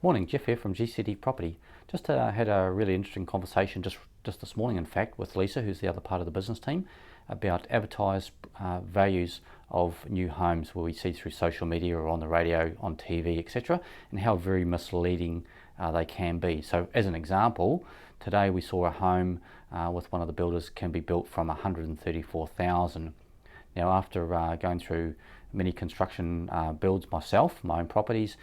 Morning, Geoff here from GCD Property. Just had a really interesting conversation just this morning, in fact, with Lisa, who's the other part of the business team, about advertised values of new homes where we see through social media or on the radio, on TV, etc., and how very misleading they can be. So as an example, today we saw a home with one of the builders can be built from 134,000. Now, after going through many construction builds myself, my own properties,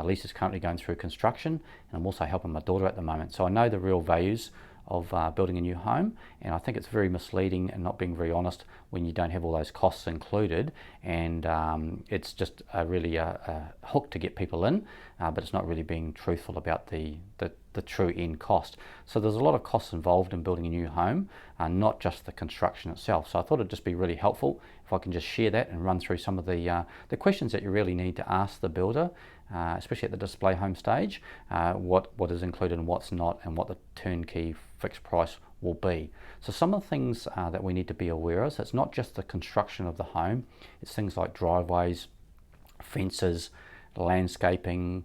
Lisa's currently going through construction, and I'm also helping my daughter at the moment. So I know the real values of building a new home, and I think it's very misleading and not being very honest when you don't have all those costs included, and it's just a hook to get people in, but it's not really being truthful about the true end cost. So there's a lot of costs involved in building a new home, not just the construction itself. So I thought it'd just be really helpful if I can just share that and run through some of the questions that you really need to ask the builder, especially at the display home stage, what is included and what's not, and what the turnkey fixed price will be. So some of the things that we need to be aware of, so it's not just the construction of the home, it's things like driveways, fences, landscaping,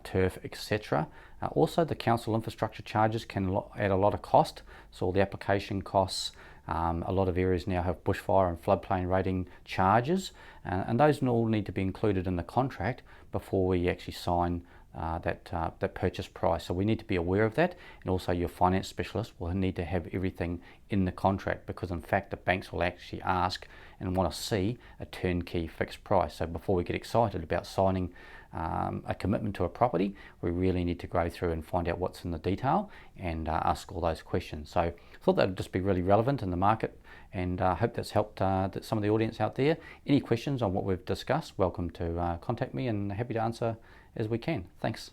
turf, etc. Also, the council infrastructure charges can add a lot of cost, so all the application costs. A lot of areas now have bushfire and floodplain rating charges, and those all need to be included in the contract before we actually sign that purchase price. So we need to be aware of that, and also your finance specialist will need to have everything in the contract, because in fact the banks will actually ask and want to see a turnkey fixed price. So before we get excited about signing a commitment to a property, we really need to go through and find out what's in the detail and ask all those questions. So I thought that would just be really relevant in the market, and I hope that's helped some of the audience out there. Any questions on what we've discussed, welcome to contact me, and happy to answer as we can. Thanks.